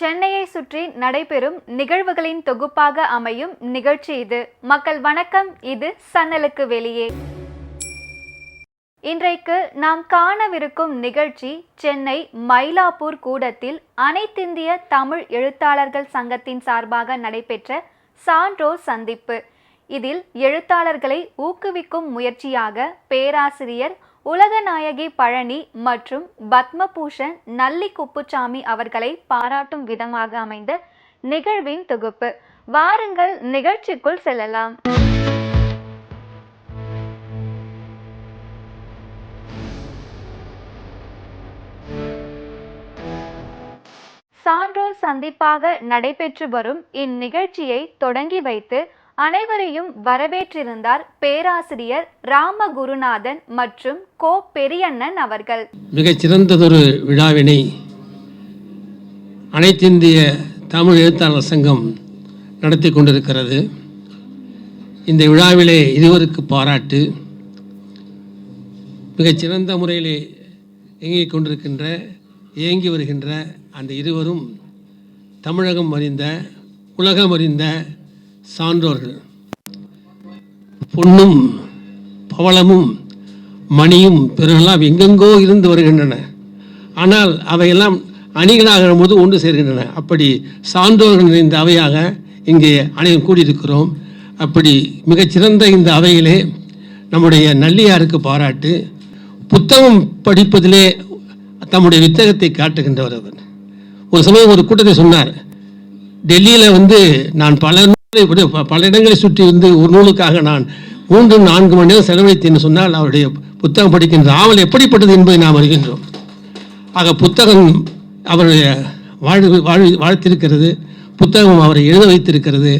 சென்னையை சுற்றி நடைபெறும் நிகழ்வுகளின் தொகுப்பாக அமையும் நிகழ்ச்சி இது. மக்கள் வணக்கம், இது சன்னலுக்கு வெளியே. இன்றைக்கு நாம் காணவிருக்கும் நிகழ்ச்சி சென்னை மயிலாப்பூர் கூடத்தில் அனைத்திந்திய தமிழ் எழுத்தாளர்கள் சங்கத்தின் சார்பாக நடைபெற்ற சான்றோர் சந்திப்பு. இதில் எழுத்தாளர்களை ஊக்குவிக்கும் முயற்சியாக பேராசிரியர் உலகநாயகி பழனி மற்றும் பத்மபூஷன் நல்லி குப்புசாமி அவர்களை பாராட்டும் விதமாக அமைந்த நிகழ்வின் தொகுப்பு. வாருங்கள் நிகழ்ச்சிக்குள் செல்லலாம். சான்றோர் சந்திப்பாக நடைபெற்று வரும் இந்நிகழ்ச்சியை தொடங்கி வைத்து அனைவரையும் வரவேற்றிருந்தார் பேராசிரியர் ராமகுருநாதன் மற்றும் கோ பெரியண்ணன் அவர்கள். மிகச்சிறந்ததொரு விழாவினை அனைத்திந்திய தமிழ் எழுத்தாளர் சங்கம் நடத்தி கொண்டிருக்கிறது. இந்த விழாவிலே இருவருக்கு பாராட்டு. மிகச்சிறந்த முறையிலே இயங்கிக் கொண்டிருக்கின்ற இயங்கி வருகின்ற அந்த இருவரும் தமிழகம் அறிந்த உலகம் அறிந்த சான்றோர்கள். பொன்னும் பவளமும் மணியும் பிறரெல்லாம் எங்கெங்கோ இருந்து வருகின்றன. ஆனால் அவையெல்லாம் அணிகளாகிற போது ஒன்று சேர்கின்றன. அப்படி சான்றோர்கள் நிறைந்த அவையாக இங்கே அனைவரும் கூடியிருக்கிறோம். அப்படி மிகச்சிறந்த இந்த அவையிலே நம்முடைய நல்லியாருக்கு பாராட்டு. புத்தகம் படிப்பதிலே தம்முடைய வித்தகத்தை காட்டுகின்றவர் அவர். ஒரு சமயம் ஒரு கூட்டத்தை சொன்னார், டெல்லியில் நான் பல இடங்களை சுற்றி ஒரு நூலுக்காக நான் 3-4 மணி நேரம் செலவழித்தேன்னு சொன்னால் அவருடைய புத்தகம் படிக்கின்ற ஆவல் எப்படிப்பட்டது என்பதை நாம் அறிகின்றோம். ஆக புத்தகம் அவருடைய வாழ்த்திருக்கிறது, புத்தகம் அவரை எழுத வைத்திருக்கிறது.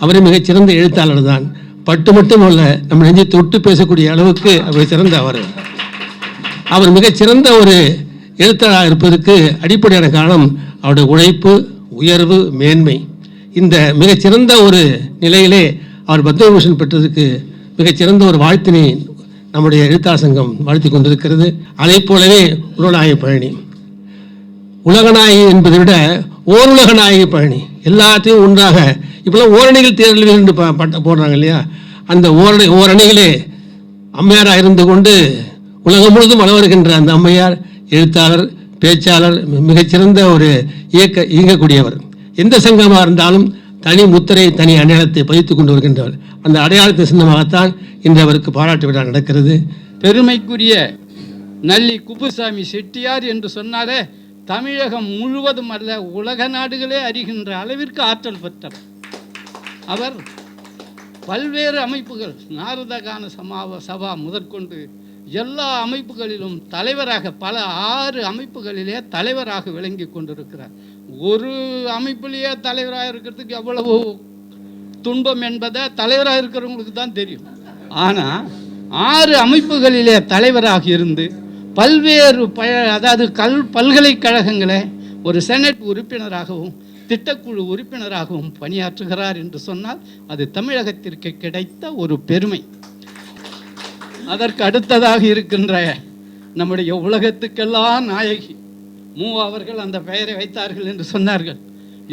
அவரே மிகச்சிறந்த எழுத்தாளர் தான். பட்டு மட்டுமல்ல, நம்ம நெஞ்சை தொட்டு பேசக்கூடிய அளவுக்கு அவர் சிறந்த அவர் மிகச்சிறந்த ஒரு எழுத்தாளராக இருப்பதற்கு அடிப்படையான காரணம் அவருடைய உழைப்பு, உயர்வு, மேன்மை. இந்த மிகச்சிறந்த ஒரு நிலையிலே அவர் பத்மபூஷன் பெற்றதுக்கு மிகச்சிறந்த ஒரு வாழ்த்தினை நம்முடைய எழுத்தாளர் சங்கம் வாழ்த்தி கொண்டிருக்கிறது. அதை போலவே உலகநாயகி பழனி, உலகநாயகி என்பதை விட ஓருலகநாயகி பழனி, எல்லாத்தையும் ஒன்றாக இப்போலாம் ஓரணிகள் தேர்தல் என்று போடுறாங்க இல்லையா, அந்த ஓரணிகளே அம்மையாராக இருந்து கொண்டு உலகம் முழுதும் வளர்கின்ற அந்த அம்மையார் எழுத்தாளர், பேச்சாளர், மிகச்சிறந்த ஒரு இயங்கக்கூடியவர். எந்த சங்கமாக இருந்தாலும் தனி முத்திரை, தனி அடையாளத்தை பதித்துக் கொண்டு வருகின்றவர். அந்த அடையாளத்தின் சின்னமாகத்தான் இன்று அவருக்கு பாராட்டு விழா நடக்கிறது. பெருமைக்குரிய நல்லி குப்புசாமி செட்டியார் என்று சொன்னாலே தமிழகம் முழுவதும் அல்ல, உலக நாடுகளே அறிகின்ற அளவிற்கு ஆற்றல் பெற்றவர். அவர் பல்வேறு அமைப்புகள், நாரதகான சபா முதற்கொண்டு எல்லா அமைப்புகளிலும் தலைவராக, பல 6 அமைப்புகளிலே தலைவராக விளங்கி கொண்டிருக்கிறார். ஒரு அமைப்பிலேயே தலைவராக இருக்கிறதுக்கு எவ்வளவு துன்பம் என்பதை தலைவராக இருக்கிறவங்களுக்கு தான் தெரியும். ஆனால் 6 அமைப்புகளிலே தலைவராக இருந்து பல்வேறு அதாவது பல்கலைக்கழகங்களே ஒரு செனட் உறுப்பினராகவும் திட்டக்குழு உறுப்பினராகவும் பணியாற்றுகிறார் என்று சொன்னால் அது தமிழகத்திற்கு கிடைத்த ஒரு பெருமை. அதற்கு அடுத்ததாக இருக்கின்ற நம்முடைய உலகத்துக்கெல்லாம் நாயகி அவர்கள் அந்த பெயரை வைத்தார்கள் என்று சொன்னார்கள்.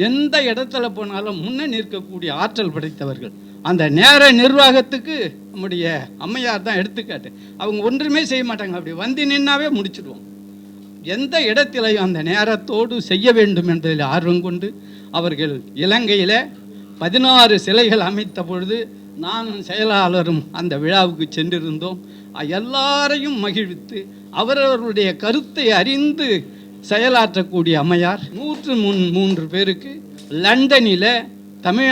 எந்த இடத்துல போனாலும் முன்னே நிற்கக்கூடிய ஆற்றல் படைத்தவர்கள். அந்த நேர நிர்வாகத்துக்கு நம்முடைய அம்மையார் தான் எடுத்துக்காட்டு. அவங்க ஒன்றுமே செய்ய மாட்டாங்க, அப்படி வந்து நின்னாவே முடிச்சிடுவோம். எந்த இடத்திலையும் அந்த நேரத்தோடு செய்ய வேண்டும் என்பதில் ஆர்வம் கொண்டு அவர்கள் இலங்கையில் 16 சிலைகள் அமைத்த பொழுது நானும் செயலாளரும் அந்த விழாவுக்கு சென்றிருந்தோம். எல்லாரையும் மகிழ்வித்து அவரவர்களுடைய கருத்தை அறிந்து செயலாற்றக்கூடிய அம்மையார் 103 பேருக்கு லண்டனில்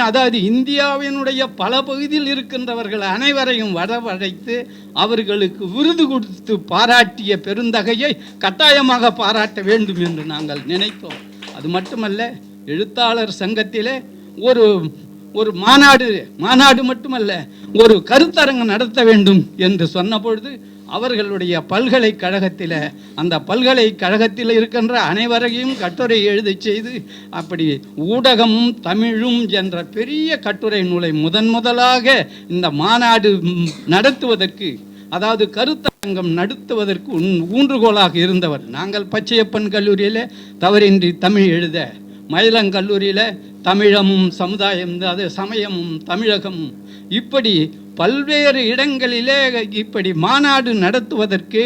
அதாவது இந்தியாவினுடைய பல பகுதியில் இருக்கின்றவர்கள் அனைவரையும் வரவழைத்து அவர்களுக்கு விருது கொடுத்து பாராட்டிய பெருந்தகையை கட்டாயமாக பாராட்ட வேண்டும் என்று நாங்கள் நினைத்தோம். அது மட்டுமல்ல, எழுத்தாளர் சங்கத்திலே ஒரு மாநாடு மட்டுமல்ல, ஒரு கருத்தரங்கம் நடத்த வேண்டும் என்று சொன்ன பொழுது அவர்களுடைய பல்கலைக்கழகத்தில் அந்த பல்கலைக்கழகத்தில் இருக்கின்ற அனைவரையும் கட்டுரை எழுத செய்து அப்படி ஊடகமும் தமிழும் என்ற பெரிய கட்டுரை நூலை முதலாக இந்த மாநாடு நடத்துவதற்கு, அதாவது கருத்தரங்கம் நடத்துவதற்கு ஊன்றுகோலாக இருந்தவர். நாங்கள் பச்சையப்பன் கல்லூரியில் தவறின்றி தமிழ் எழுத மயிலங்கல்லூரியில் தமிழமும் சமுதாயம், அது சமயமும் தமிழகமும், இப்படி பல்வேறு இடங்களிலே இப்படி மாநாடு நடத்துவதற்கு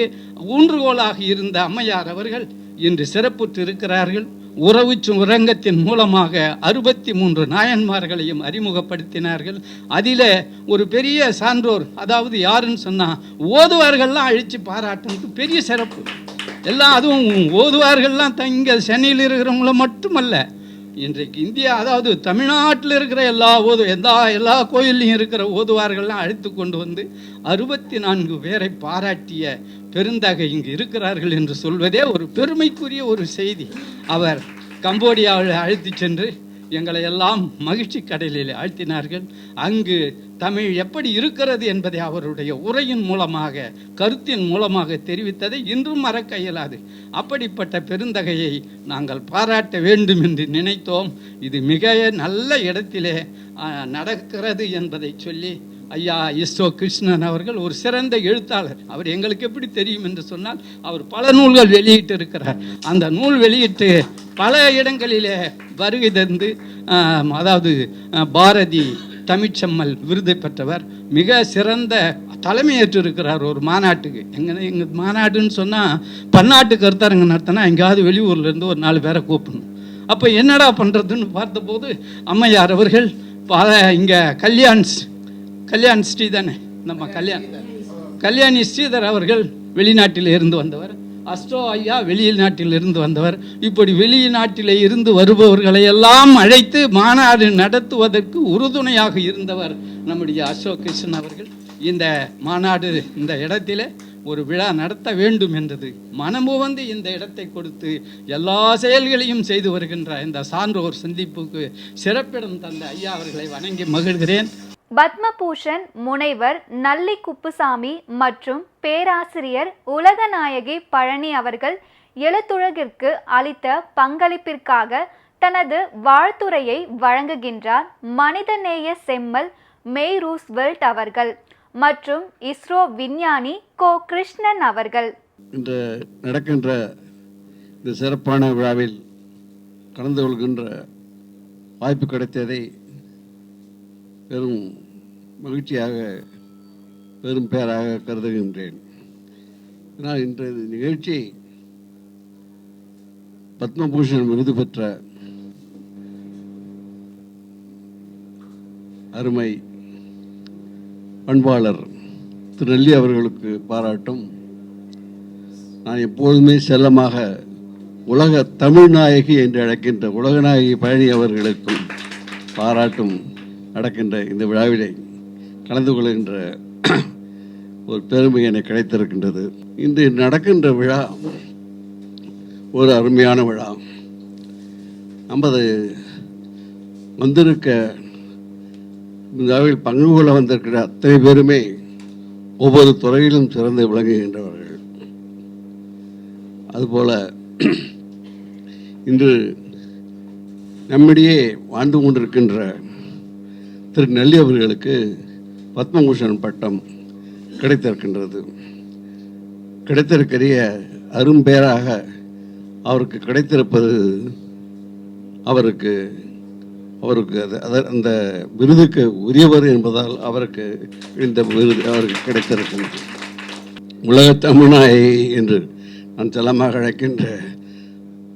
ஊன்றுகோலாக இருந்த அம்மையார் அவர்கள் இன்று சிறப்புற்று இருக்கிறார்கள். உறவு சுரங்கத்தின் மூலமாக 63 நாயன்மார்களையும் அறிமுகப்படுத்தினார்கள். அதில் ஒரு பெரிய சான்றோர், அதாவது யாருன்னு சொன்னால் ஓதுவார்கள்லாம் அழித்து பாராட்டுறது பெரிய சிறப்பு. எல்லாம் அதுவும் ஓதுவார்கள்லாம் இங்கே சென்னையில் இருக்கிறவங்கள மட்டுமல்ல, இன்றைக்கு இந்தியா, அதாவது தமிழ்நாட்டில் இருக்கிற எல்லா கோயில்லையும் இருக்கிற ஓதுவார்கள்லாம் அழைத்து கொண்டு வந்து 64 பேரை பாராட்டிய பெருந்தகை இங்கு இருக்கிறார்கள் என்று சொல்வதே ஒரு பெருமைக்குரிய ஒரு செய்தி. அவர் கம்போடியாவில் அழைத்து சென்று எங்களை எல்லாம் மகிழ்ச்சி கடலில் ஆழ்த்தினார்கள். அங்கு தமிழ் எப்படி இருக்கிறது என்பதை அவருடைய உரையின் மூலமாக, கருத்தின் மூலமாக தெரிவித்ததை இன்றும் மறக்க இயலாது. அப்படிப்பட்ட பெருந்தகையை நாங்கள் பாராட்ட வேண்டும் என்று நினைத்தோம். இது மிக நல்ல இடத்திலே நடக்கிறது என்பதை சொல்லி, ஐயா இஸ்ரோ கிருஷ்ணன் அவர்கள் ஒரு சிறந்த எழுத்தாளர். அவர் எங்களுக்கு எப்படி தெரியும் என்று சொன்னால், அவர் பல நூல்கள் வெளியிட்டு இருக்கிறார். அந்த நூல் வெளியிட்டு பல இடங்களிலே வருகை தந்து, அதாவது பாரதி தமிழ்ச்செம்மல் விருதை பெற்றவர், மிக சிறந்த தலைமையேற்று இருக்கிறார் ஒரு மாநாட்டுக்கு. எங்கள் மாநாடுன்னு சொன்னால் பன்னாட்டு கருத்தரங்கு நடத்தினா எங்கேயாவது வெளியூர்லேருந்து ஒரு 4 பேரை கூப்பிடணும். அப்போ என்னடா பண்ணுறதுன்னு பார்த்தபோது அம்மையார் அவர்கள் இங்கே கல்யாண் ஸ்ரீ தானே, நம்ம கல்யாணி ஸ்ரீதர் அவர்கள் வெளிநாட்டில் இருந்து வந்தவர், அஸ்ட்ரோ ஐயா வெளிநாட்டில் இருந்து வந்தவர், இப்படி வெளிநாட்டில் இருந்து வருபவர்களை எல்லாம் அழைத்து மாநாடு நடத்துவதற்கு உறுதுணையாக இருந்தவர் நம்முடைய அசோக் கிருஷ்ணன் அவர்கள். இந்த மாநாடு இந்த இடத்திலே ஒரு விழா நடத்த வேண்டும் என்றது மனமு வந்து இந்த இடத்தை கொடுத்து எல்லா செயல்களையும் செய்து வருகின்ற இந்த சான்றோர் சந்திப்புக்கு சிறப்பிடம் தந்த ஐயா அவர்களை வணங்கி மகிழ்கிறேன். பத்மபூஷன் முனைவர் நல்லி குப்புசாமி மற்றும் பேராசிரியர் உலகநாயகி பழனி அவர்கள் எழுத்துலகிற்கு அளித்த பங்களிப்பிற்காக தனது வாழ்த்துரையை வழங்குகின்றார் மனிதநேய செம்மல் மே ரூஸ்வெல்ட் அவர்கள் மற்றும் இஸ்ரோ விஞ்ஞானி கோ கிருஷ்ணன் அவர்கள். இன்று நடக்கின்ற இந்த சிறப்பான விழாவில் கலந்து கொள்கின்ற வாய்ப்பு கிடைத்ததை பெரும் மகிழ்ச்சியாக, பெரும் பேராக கருதுகின்றேன். ஆனால் இன்றைய நிகழ்ச்சி பத்மபூஷன் விருது பெற்ற அருமை பண்பாளர் திரு நல்லி அவர்களுக்கு பாராட்டும், நான் எப்போதுமே செல்லமாக உலக தமிழ்நாயகி என்று அழைக்கின்ற உலகநாயகி பழனி அவர்களுக்கும் பாராட்டும் நடக்கின்ற இந்த விழாவிலே கலந்து கொள்கின்ற ஒரு பெருமை எனக்கு கிடைத்திருக்கின்றது. இன்று நடக்கின்ற விழா ஒரு அருமையான விழா. நமது வந்திருக்க விழாவில் பங்கு கொள்ள வந்திருக்கிற அத்தனை பேருமே ஒவ்வொரு துறையிலும் சிறந்து விளங்குகின்றவர்கள். அதுபோல இன்று நம்மிடையே வாழ்ந்து கொண்டிருக்கின்ற திரு நல்லி அவர்களுக்கு பத்மபூஷன் பட்டம் கிடைத்திருக்கின்றது. கிடைத்திருக்கிற அரும்பேராக அவருக்கு கிடைத்திருப்பது அவருக்கு அந்த விருதுக்கு உரியவர் என்பதால் அவருக்கு இந்த விருது அவருக்கு கிடைத்திருக்கின்றது. உலக தமிழ்நாயகி என்று நான் செல்லமாக அழைக்கின்ற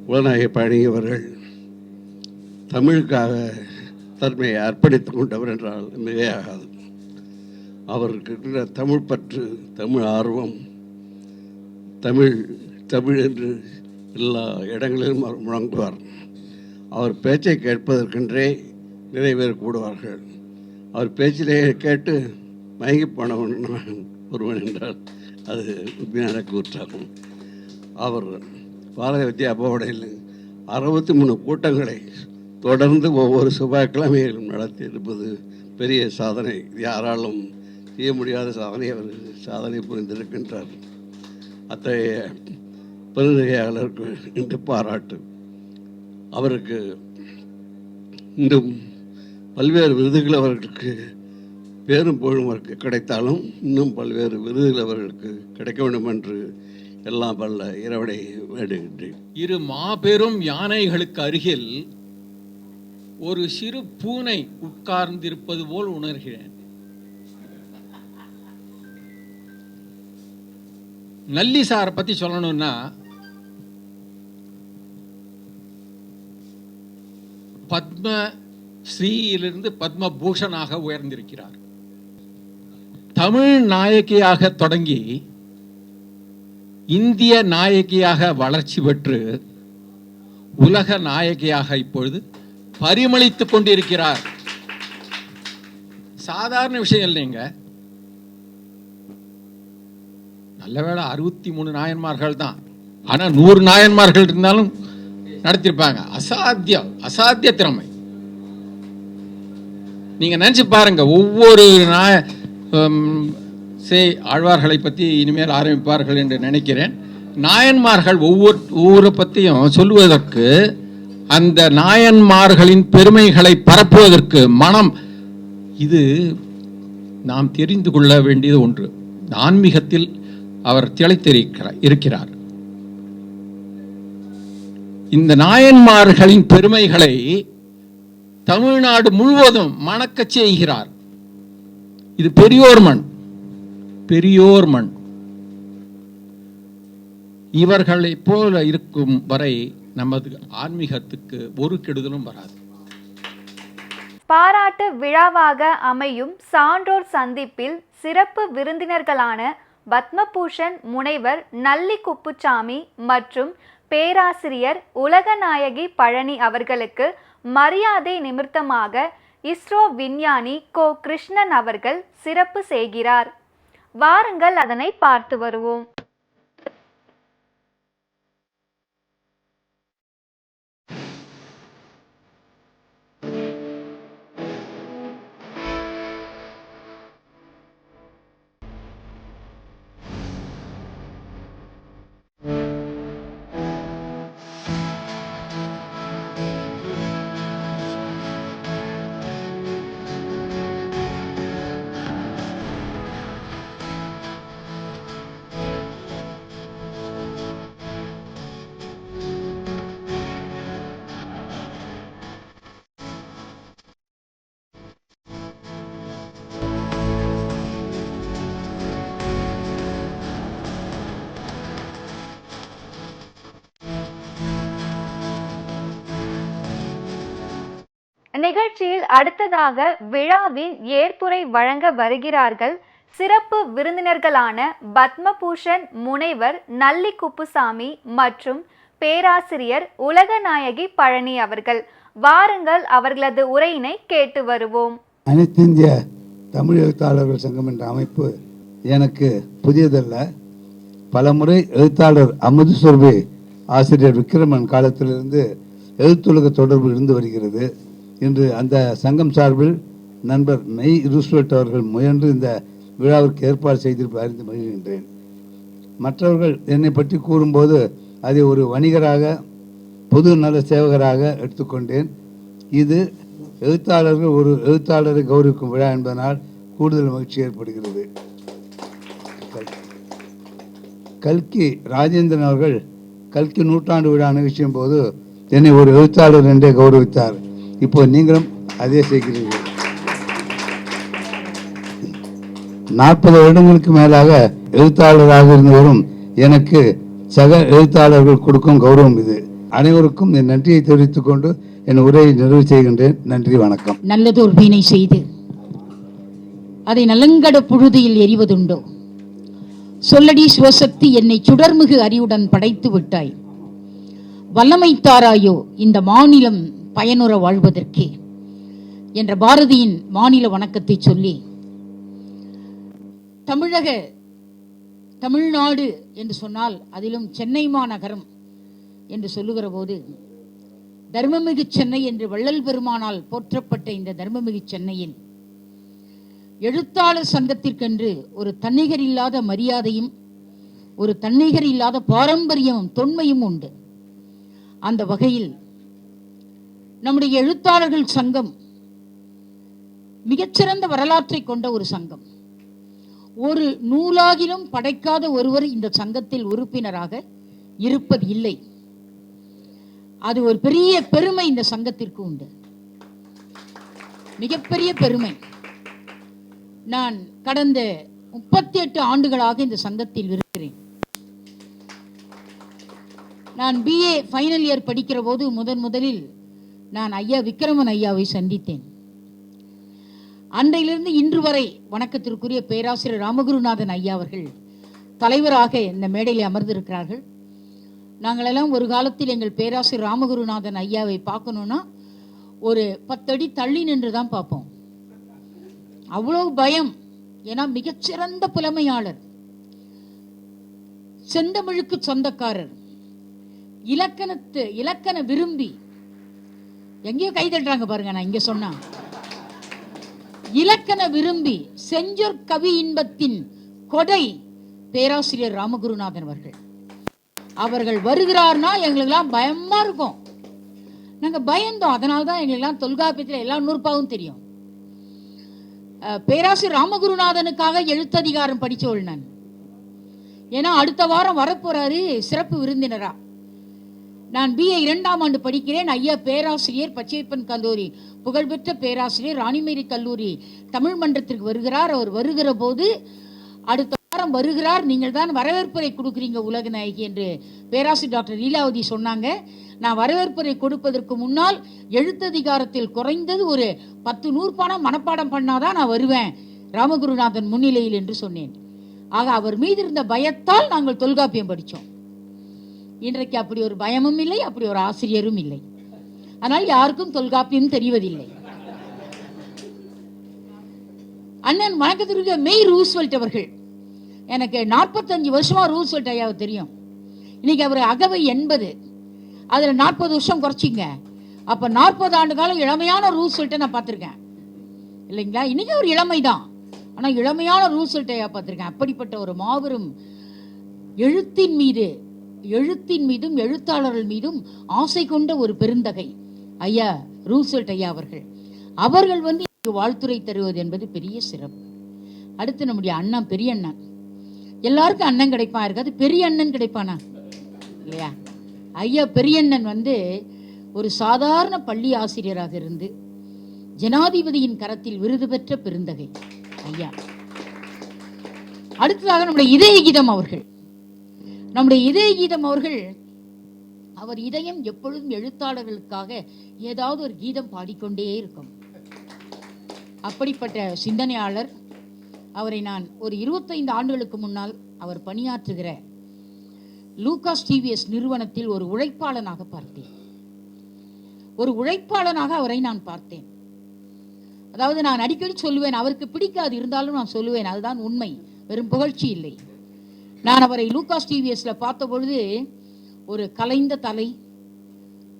உலகநாயகி பழனி அவர்கள் தமிழுக்காக தன்மையை அர்ப்பணித்துக் கொண்டவர் என்றால் மிகையாகாது. அவருக்கு இருக்கிற தமிழ் பற்று, தமிழ் ஆர்வம், தமிழ் என்று எல்லா இடங்களிலும் அவர் முழங்குவார். அவர் பேச்சை கேட்பதற்கென்றே நிறைய பேர் கூடுவார்கள். அவர் பேச்சிலே கேட்டு மயங்கி போனவன் ஒருவன் என்றால் அது உண்மையான கூற்றாகும். அவர் பாரதிய வித்யா போர்டில் 63 கூட்டங்களை தொடர்ந்து ஒவ்வொரு செவ்வாய்க்கிழமையிலும் நடத்தி இருப்பது பெரிய சாதனை. யாராலும் செய்ய முடியாத சாதனை அவர் சாதனை புரிந்திருக்கின்றார். அத்தகைய பெருந்தகையாளருக்கு இன்று பாராட்டு. அவருக்கு இன்னும் பல்வேறு விருதுகள் அவர்களுக்கு பேரும் புகழும் அவருக்கு கிடைத்தாலும் இன்னும் பல்வேறு விருதுகள் அவர்களுக்கு கிடைக்க வேண்டும் என்று எல்லாம் வல்ல இறைவனை வேண்டுகின்றேன். 2 மாபெரும் யானைகளுக்கு அருகில் ஒரு சிறு பூனை உட்கார்ந்திருப்பது போல் உணர்கிறேன். நல்லி சாரை பத்தி சொல்லணும்னா, பத்ம ஸ்ரீயிலிருந்து பத்ம பூஷனாக உயர்ந்திருக்கிறார். தமிழ் நாயகியாக தொடங்கி இந்திய நாயகியாக வளர்ச்சி பெற்று உலக நாயகியாக இப்பொழுது பரிமளித்துக் கொண்டிருக்கிறார். சாதாரண விஷயம் இல்லைங்க. நல்லவேளை 63 நாயன்மார்கள் தான். ஆனா 100 நாயன்மார்கள் இருந்தாலும் நடத்திருப்பாங்க. அசாத்திய திறமை. நீங்க நினைச்சு பாருங்க. ஒவ்வொரு ஆழ்வார்களை பற்றி இனிமேல் ஆரம்பிப்பார்கள் என்று நினைக்கிறேன். நாயன்மார்கள் ஒவ்வொரு பற்றியும் சொல்லுவதற்கு, அந்த நாயன்மார்களின் பெருமைகளை பரப்புவதற்கு மனம், இது நாம் தெரிந்து கொள்ள வேண்டியது ஒன்று. ஆன்மீகத்தில் அவர் திளைத்திருக்கிறார். இந்த நாயன்மார்களின் பெருமைகளை தமிழ்நாடு முழுவதும் மணக்கச் செய்கிறார். இது பெரியோர் மண். இவர்களை போல இருக்கும் வரை நமது ஆன்மீகத்துக்கு ஒரு கெடுதலும் வராது. பாராட்டு விழாவாக அமையும் சான்றோர் சந்திப்பில் சிறப்பு விருந்தினர்களான பத்மபூஷன் முனைவர் நல்லி குப்புசாமி மற்றும் பேராசிரியர் உலகநாயகி பழனி அவர்களுக்கு மரியாதை நிமித்தமாக இஸ்ரோ விஞ்ஞானி கோ கிருஷ்ணன் அவர்கள் சிறப்பு செய்கிறார். வாருங்கள் அதனை பார்த்து வருவோம். நிகழ்ச்சியில் அடுத்ததாக விழாவின் ஏற்புரை வழங்க வருகிறார்கள் சிறப்பு விருந்தினர்களான பத்மபூஷன் முனைவர் நல்லி குப்புசாமி மற்றும் பேராசிரியர் உலகநாயகி பழனி அவர்கள். வாருங்கள் அவர்களது உரையினை கேட்டு வருவோம். அனைத்து இந்திய தமிழ் எழுத்தாளர்கள் சங்கம் என்ற அமைப்பு எனக்கு புதியதல்ல. பலமுறை எழுத்தாளர் அமுதுசுரபி ஆசிரியர் விக்ரமன் காலத்திலிருந்து எழுத்துலக தொடர்பு இருந்து வருகிறது. இன்று அந்த சங்கம் சார்பில் நண்பர் மெய் ரூஸ்வெல்ட் அவர்கள் முயன்று இந்த விழாவிற்கு ஏற்பாடு செய்திருப்பதை அறிந்து மகிழ்கின்றேன். மற்றவர்கள் என்னை பற்றி கூறும்போது அதை ஒரு வணிகராக, பொது நல சேவகராக எடுத்துக்கொண்டேன். இது எழுத்தாளர்கள் ஒரு எழுத்தாளரை கௌரவிக்கும் விழா என்பதனால் கூடுதல் மகிழ்ச்சி ஏற்படுகிறது. கல்கி ராஜேந்திரன் அவர்கள் கல்கி நூற்றாண்டு விழா நிகழ்ச்சியின் போது என்னை ஒரு எழுத்தாளர் என்றே கௌரவித்தார். இப்போ நீங்களும் அதே செய்கிறீர்கள். 40 வருடங்களுக்கு மேலாக எழுத்தாளராக இருந்து வரும் எனக்கு சக எழுத்தாளர்கள் கொடுக்கும் கௌரவம் இது. அனைவருக்கும் என் நன்றியை தெரிவித்துக் கொண்டு என் உரையை நிறைவு செய்கின்றேன். நன்றி, வணக்கம். நல்லதொரு வீணை செய்து அதை நலங்கட புழுதியில் எறிவதுண்டோ? சொல்லடி சிவசக்தி, என்னை சுடர்மிகு அறிவுடன் படைத்து விட்டாய். வல்லமை தாராயோ இந்த மாநிலம் பயனுற வாழ்வதற்கே என்ற பாரதியின் மாநில வணக்கத்தை சொல்லி, தமிழ்நாடு என்று சொன்னால் அதிலும் சென்னை மாநகரம் என்று சொல்லுகிற போது, தர்மமிகு சென்னை என்று வள்ளல் பெருமானால் போற்றப்பட்ட இந்த தர்மமிகு சென்னையில் எழுத்தாளர் சங்கத்திற்கென்று ஒரு தன்னிகர் இல்லாத மரியாதையும் ஒரு தன்னிகர் இல்லாத பாரம்பரியமும் தொன்மையும் உண்டு. அந்த வகையில் நம்முடைய எழுத்தாளர்கள் சங்கம் மிகச்சிறந்த வரலாற்றை கொண்ட ஒரு சங்கம். ஒரு நூலாகிலும் படைக்காத ஒருவர் இந்த சங்கத்தில் உறுப்பினராக இருப்பது இல்லை. அது ஒரு பெரிய பெருமை இந்த சங்கத்திற்கு உண்டு. மிகப்பெரிய பெருமை. நான் கடந்த 38 ஆண்டுகளாக இந்த சங்கத்தில் இருக்கிறேன். நான் BA ஃபைனல் இயர் படிக்கிற போது முதலில் நான் ஐயா விக்ரமன் ஐயாவை சந்தித்தேன். அன்றையிலிருந்து இன்று வரை வணக்கத்திற்குரிய பேராசிரியர் ராமகுருநாதன் ஐயா அவர்கள் தலைவராக இந்த மேடையில் அமர்ந்திருக்கிறார்கள். நாங்களெல்லாம் ஒரு காலத்தில் எங்கள் பேராசிரியர் ராமகுருநாதன் ஐயாவை பார்க்கணும்னா ஒரு 10 அடி தள்ளி நின்று தான் பார்ப்போம். அவ்வளவு பயம். ஏன்னா மிகச்சிறந்த புலமையாளர், செந்தமிழுக்கு சொந்தக்காரர், இலக்கண விரும்பி. எங்கேயோ கை தட்டுறாங்க பாருங்க. நான் இங்க சொன்னா இலக்கண விரும்பி, செஞ்சொற் கவி இன்பத்தின் கொடை பேராசிரியர் ராமகுருநாதன் அவர்கள். அவர்கள் வருகிறார்னா எங்களுக்கெல்லாம் பயமா இருக்கும். நாங்க பயந்தோம். அதனால்தான் எங்களுக்கெல்லாம் தொல்காப்பியத்தில் எல்லா நூற்பாவும் தெரியும். பேராசிரியர் ராமகுருநாதனுக்காக எழுத்ததிகாரம் படிச்சவள் நான். ஏன்னா அடுத்த வாரம் வரப்போறாரு சிறப்பு விருந்தினரா. நான் BA 2ஆம் ஆண்டு படிக்கிறேன். ஐயா பேராசிரியர் பச்சையப்பன் கல்லூரி புகழ்பெற்ற பேராசிரியர் ராணிமேரி கல்லூரி தமிழ் மன்றத்திற்கு வருகிறார். அவர் வருகிற போது அடுத்த வாரம் வருகிறார், நீங்கள் தான் வரவேற்புரை கொடுக்குறீங்க உலக நாயகி என்று பேராசிரியர் டாக்டர் லீலாவதி சொன்னாங்க. நான் வரவேற்புரை கொடுப்பதற்கு முன்னால் எழுத்ததிகாரத்தில் குறைந்தது ஒரு 10 நூற்பானம் மனப்பாடம் பண்ணாதான் நான் வருவேன் ராமகுருநாதன் முன்னிலையில் என்று சொன்னேன். ஆக அவர் மீது இருந்த பயத்தால் நாங்கள் தொல்காப்பியம் படித்தோம். இன்றைக்கு அப்படி ஒரு பயமும் இல்லை, அப்படி ஒரு ஆசிரியரும் இல்லை. ஆனால் யாருக்கும் தொல்காப்பியம் தெரிவதில்லை. அண்ணன் வணக்கத்திற்கு மெய் ரூஸ்வெல்ட் அவர்கள், எனக்கு 45 வருஷமா ரூஸ்வெல்ட் ஐயாவை தெரியும். இன்னைக்கு அவர் அகவை 80, அதில் 40 வருஷம் குறைச்சிங்க. அப்போ 40 ஆண்டு காலம் இளமையான ரூஸ்வெல்ட்டை நான் பார்த்துருக்கேன் இல்லைங்களா? இன்னைக்கு ஒரு இளமை தான், ஆனால் இளமையான ரூஸ்வெல்ட் ஐயா பார்த்துருக்கேன். அப்படிப்பட்ட ஒரு மாபெரும் எழுத்தின் மீதும் எழுத்தாளர்கள் மீதும் ஆசை கொண்ட ஒரு பெருந்தகை ஐயா ரூஸ்வெல்ட் ஐயா அவர்கள். அவர்கள் வந்து வாழ்த்துரை தருவது என்பது பெரிய சிறப்பு. அடுத்து நம்முடைய அண்ணா, பெரிய அண்ணன். எல்லாருக்கும் அண்ணன் கிடைப்பான், இருக்காது பெரிய அண்ணன் கிடைப்பானா இல்லையா? ஐயா பெரியண்ணன் வந்து ஒரு சாதாரண பள்ளி ஆசிரியராக இருந்து ஜனாதிபதியின் கரத்தில் விருது பெற்ற பெருந்தகை ஐயா. அடுத்ததாக நம்முடைய இதய கீதம் அவர்கள். அவர் இதயம் எப்பொழுதும் எழுத்தாளர்களுக்காக ஏதாவது ஒரு கீதம் பாடிக்கொண்டே இருக்கும். அப்படிப்பட்ட சிந்தனையாளர். அவரை நான் ஒரு 25 ஆண்டுகளுக்கு முன்னால் அவர் பணியாற்றுகிற லூகாஸ் டிவிஎஸ் நிறுவனத்தில் ஒரு உழைப்பாளனாக பார்த்தேன். அவரை நான் பார்த்தேன். அதாவது நான் அடிக்கடி சொல்லுவேன், அவருக்கு பிடிக்காது இருந்தாலும் நான் சொல்லுவேன், அதுதான் உண்மை, வெறும் புகழ்ச்சி இல்லை. நான் அவரை லூகாஸ் டிவிஎஸ்ல பார்த்த பொழுது ஒரு கலைந்த தலை,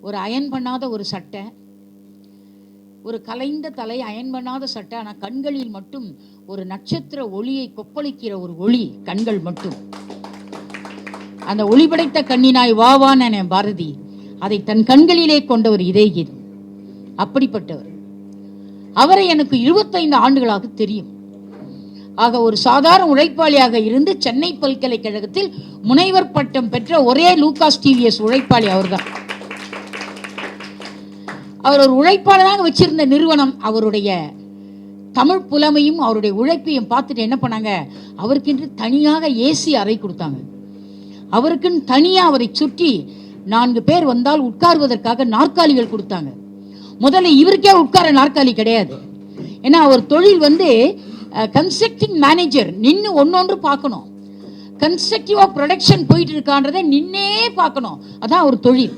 ஒரு அயன் பண்ணாத ஒரு சட்டை, ஆனால் கண்களில் மட்டும் ஒரு நட்சத்திர ஒளியை கொப்பளிக்கிற ஒரு ஒளி, கண்கள் மட்டும். அந்த ஒளி படைத்த கண்ணினாய் வாவான பாரதி, அதை தன் கண்களிலே கொண்டவர் இதய கீதம். அப்படிப்பட்டவர். அவரை எனக்கு 25 ஆண்டுகளாக தெரியும். ஆக ஒரு சாதாரண உழைப்பாளியாக இருந்து சென்னை பல்கலைக்கழகத்தில் முனைவர் பட்டம் பெற்ற ஒரே லூகாஸ் டிவிஎஸ் உழைப்பாளி அவர்தான். அவர் ஒரு உழைப்பாளராக வச்சிருந்த நிறுவனம் அவருடைய தமிழ் புலமையும் அவருடைய உழைப்பையும் பார்த்துட்டு என்ன பண்ணாங்க, அவருக்கென்று தனியாக ஏசி அறை கொடுத்தாங்க. அவருக்குன்னு தனியாக அவரை சுற்றி 4 பேர் வந்தால் உட்கார்வதற்காக நாற்காலிகள் கொடுத்தாங்க. முதல்ல இவருக்கே உட்கார நாற்காலி கிடையாது. ஏன்னா அவர் தொழில் வந்து கன்ஸ்ட்ரக்டிங் மேனேஜர், நின்று ஒன்னொன்று பார்க்கணும். கன்ஸ்ட்ரக்டிவா ப்ரொடக்ஷன் போயிட்டு இருக்கான்றதை நின்னே பார்க்கணும், அதான் ஒரு தொழில்.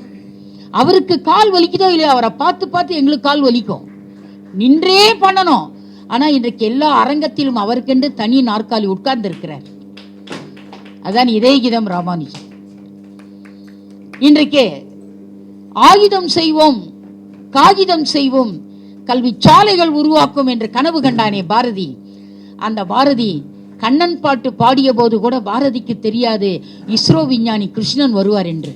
அவருக்கு கால் வலிக்குதோ இல்லையோ, அவரை பார்த்து எங்களுக்கு கால் வலிக்கும், நின்றே பண்ணணும். ஆனா இன்றைக்கு எல்லா அரங்கத்திலும் அவருக்கென்று தனி நாற்காலி உட்கார்ந்து இருக்கிறார். அதான் இதய கீதம் ராமானுஜன். இன்றைக்கு ஆயுதம் செய்வோம், காகிதம் செய்வோம், கல்வி சாலைகள் உருவாக்கும் என்று கனவு கண்டானே பாரதி. அந்த பாரதி கண்ணன் பாட்டு பாடிய போது கூட பாரதிக்கு தெரியாது இஸ்ரோ விஞ்ஞானி கிருஷ்ணன் வருவார் என்று.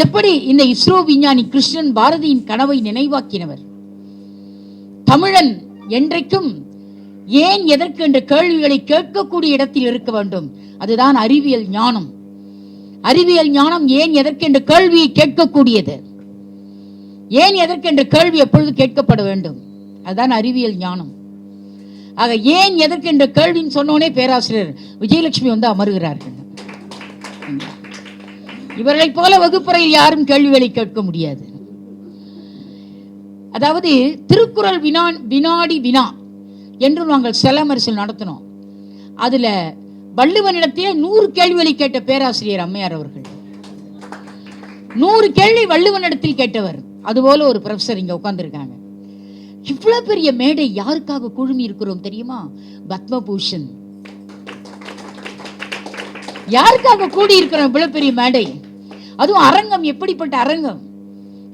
எப்படி இந்த இஸ்ரோ விஞ்ஞானி கிருஷ்ணன் பாரதியின் கனவை நினைவாக்கினவர். தமிழன் என்றைக்கும் ஏன் எதற்கு என்ற கேள்விகளை கேட்கக்கூடிய இடத்தில் இருக்க வேண்டும். அதுதான் அறிவியல் ஞானம். அறிவியல் ஞானம் ஏன் எதற்கு என்ற கேள்வியை கேட்கக்கூடியது. ஏன் எதற்கு என்ற கேள்வி எப்பொழுது கேட்கப்பட வேண்டும். அதுதான் அறிவியல் ஞானம். ஆக ஏன் எதற்கு என்ற கேள்வின்னு சொன்னோனே பேராசிரியர் விஜயலட்சுமி வந்து அமருகிறார்கள். இவர்களைப் போல வகுப்பறையில் யாரும் கேள்விகளை கேட்க முடியாது. அதாவது திருக்குறள் வினாடி வினா என்று நாங்கள் செலமரிசல் நடத்தினோம். அதுல வள்ளுவனிடத்திலே 100 கேள்விகளை கேட்ட பேராசிரியர் அம்மையார் அவர்கள். 100 கேள்வி வள்ளுவனிடத்தில் கேட்டவர். அதுபோல ஒரு ப்ரொஃபசர் இங்க உட்கார்ந்துருக்காங்க. இவ்வளவு பெரிய மேடை யாருக்காக குழுமி இருக்கிறோம் தெரியுமா? பத்மபூஷன் யாருக்காக கூடி இருக்கிறோம்? இவ்வளவு பெரிய மேடை, அதுவும் அரங்கம். எப்படிப்பட்ட அரங்கம்!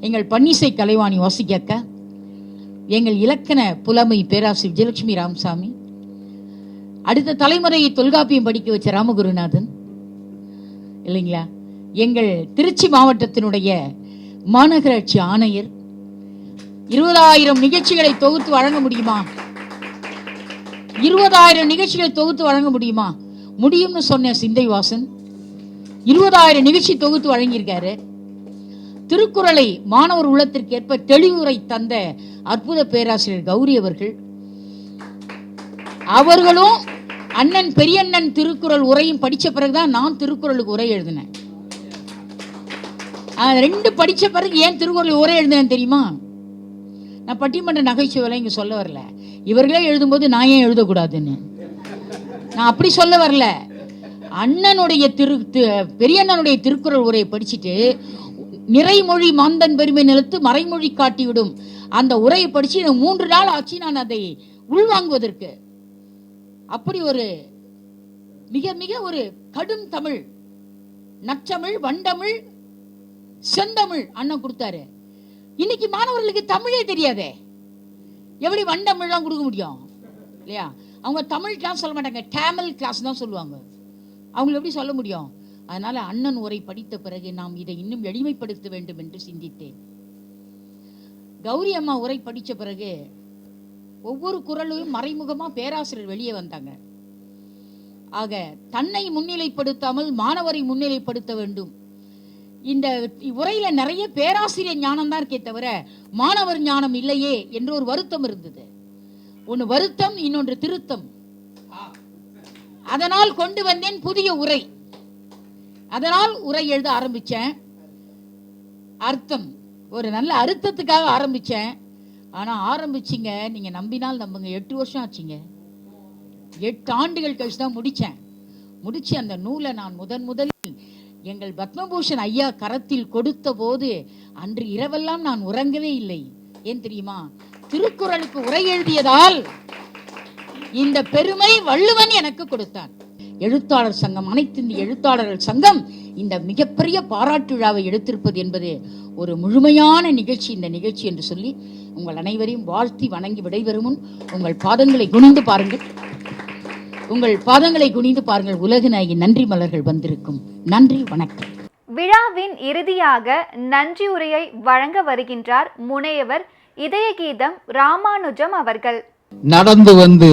எங்கள் பன்னிசை கலைவாணி வாசிக்க, எங்கள் இலக்கண புலமை பேராசிரியர் விஜயலட்சுமி ராமசாமி, அடுத்த தலைமுறையை தொல்காப்பியம் படிக்க வச்ச ராமகுருநாதன் இல்லைங்களா, எங்கள் திருச்சி மாவட்டத்தினுடைய மாநகராட்சி ஆணையர். 20,000 நிகழ்ச்சிகளை தொகுத்து வழங்க முடியுமா? 20,000 நிகழ்ச்சிகளை தொகுத்து வழங்க முடியுமா? முடியும்னு சொன்ன சிந்தைவாசன் 20,000 நிகழ்ச்சி தொகுத்து வழங்கியிருக்காரு. திருக்குறளை மாணவர் உள்ளத்திற்கு ஏற்ப தெளிவுரை தந்த அற்புத பேராசிரியர் கௌரி அவர்கள். அவர்களும் அண்ணன் பெரியண்ணன் திருக்குறள் உரையும் படிச்ச பிறகுதான் நான் திருக்குறளுக்கு உரை எழுதினேன். 2 படிச்ச பிறகு ஏன் திருக்குறள் உரை எழுதினேன் தெரியுமா? நான் பட்டிமன்ற நகைச்சுவை இங்க சொல்ல வரல. இவர்களே எழுதும்போது நான் ஏன் எழுதக்கூடாதுன்னு நான் அப்படி சொல்ல வரல. அண்ணனுடைய பெரியண்ணனுடைய திருக்குறள் உரையை படிச்சுட்டு நிறைமொழி மாந்தன் பெருமை நிலத்து மறைமொழி காட்டிவிடும் அந்த உரையை படிச்சு 3 நாள் ஆச்சு நான் அதை உள்வாங்குவதற்கு. அப்படி ஒரு மிக மிக ஒரு கடும் தமிழ், நற்றமிழ், வண்டமிழ், செந்தமிழ் அண்ணன் கொடுத்தாரு. இன்னைக்கு மாணவர்களுக்கு தமிழே தெரியாதே, எப்படி வண்டமிழ்லாம் கொடுக்க முடியும் இல்லையா? அவங்க தமிழ் கிளாஸ் சொல்ல மாட்டாங்க, டேமல் கிளாஸ் தான் சொல்லுவாங்க. அவங்களை எப்படி சொல்ல முடியும்? அதனால அண்ணன் உரை படித்த பிறகு நாம் இதை இன்னும் எளிமைப்படுத்த வேண்டும் என்று சிந்தித்தேன். கௌரி அம்மா உரை படித்த பிறகு ஒவ்வொரு குறளையும் மறைமுகமா பேராசிரியர் வெளியே வந்தாங்க. ஆக தன்னை முன்னிலைப்படுத்தாமல் மாணவரை முன்னிலைப்படுத்த வேண்டும். இந்த உரையில நிறைய பேராசிரியர் ஞானம் தான் இருக்கே தவிர மாணவர் ஞானம் இல்லையே என்று ஒரு வருத்தம் இருந்தது. ஒன்னு வருத்தம், இன்னொன்று திருத்தம். அதனால் கொண்டு வந்தேன் புதிய உரை. அதனால் உரை எழுத ஆரம்பிச்சேன். அர்த்தம், ஒரு நல்ல அர்த்தத்துக்காக ஆரம்பிச்சேன். ஆனா ஆரம்பிச்சிங்க, நீங்க நம்பினால் நம்புங்க, 8 வருஷம் ஆச்சுங்க. 8 ஆண்டுகள் கழிச்சு தான் முடிச்சேன். முடிச்சு அந்த நூலை நான் முதலில் எங்கள் பத்மபூஷன் ஐயா கரத்தில் கொடுத்த போது அன்று இரவெல்லாம் நான் உறங்கவே இல்லை. ஏன் தெரியுமா? திருக்குறளுக்கு உரை எழுதியதால் இந்த பெருமை வள்ளுவன் எனக்கு கொடுத்தான். எழுத்தாளர் சங்கம், அனைத்து இந்திய எழுத்தாளர்கள் சங்கம் இந்த மிகப்பெரிய பாராட்டு விழாவை எடுத்திருப்பது என்பது ஒரு முழுமையான நிகழ்ச்சி. இந்த நிகழ்ச்சி என்று சொல்லி உங்கள் அனைவரையும் வாழ்த்தி வணங்கி விடைபெறும் முன் உங்கள் பாதங்களை குனிந்து பாருங்கள். உங்கள் பாதங்களை குனிந்து பாருங்கள். உலக நாயகி நன்றி மலர்கள் வந்திருக்கும். நன்றி, வணக்கம். விழாவின் இறுதியாக நன்றி உரையை வழங்க வருகின்றார் முனையவர் இதயகீதம் ராமானுஜம் அவர்கள். நடந்து வந்து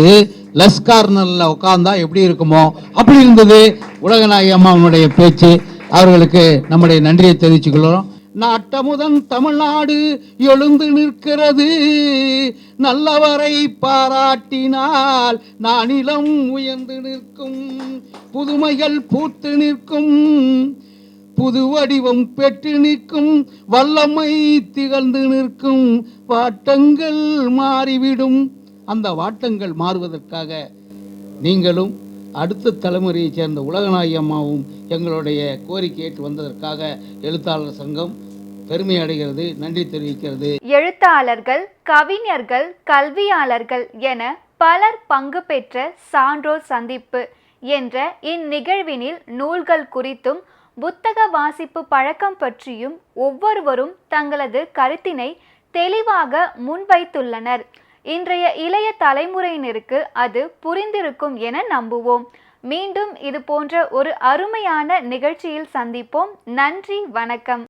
லஸ்கார்னல்ல உட்கார்ந்தா எப்படி இருக்குமோ அப்படி இருந்தது உலகநாயகி அம்மாவுடைய பேச்சு. அவர்களுக்கு நம்முடைய நன்றியை தெரிவிச்சுக்கிறோம். நாட்டமுதன் தமிழ்நாடு எழுந்து நிற்கிறது, நல்லவரை பாராட்டினால் நானிலம் உயர்ந்து நிற்கும், புதுமைகள் பூத்து நிற்கும், புது வடிவம் பெற்று நிற்கும், வல்லமை திகழ்ந்து நிற்கும், வாட்டங்கள் மாறிவிடும். அந்த வாட்டங்கள் மாறுவதற்காக நீங்களும் அடுத்த தலைமுறையைச் சேர்ந்த உலகநாயகி அம்மாவும் எங்களுடைய கோரிக்கை ஏற்று வந்ததற்காக எழுத்தாளர் சங்கம் பெருமை அடைகிறது, நன்றி தெரிவிக்கிறது. எழுத்தாளர்கள், கவிஞர்கள், கல்வியாளர்கள் என பலர் பங்கு பெற்ற சான்றோர் சந்திப்பு என்ற இந்நிகழ்வினில் நூல்கள் குறித்தும் புத்தக வாசிப்பு பழக்கம் பற்றியும் ஒவ்வொருவரும் தங்களது கருத்தினை தெளிவாக முன்வைத்துள்ளனர். இன்றைய இளைய தலைமுறையினருக்கு அது புரிந்திருக்கும் என நம்புவோம். மீண்டும் இது போன்ற ஒரு அருமையான நிகழ்ச்சியில் சந்திப்போம். நன்றி, வணக்கம்.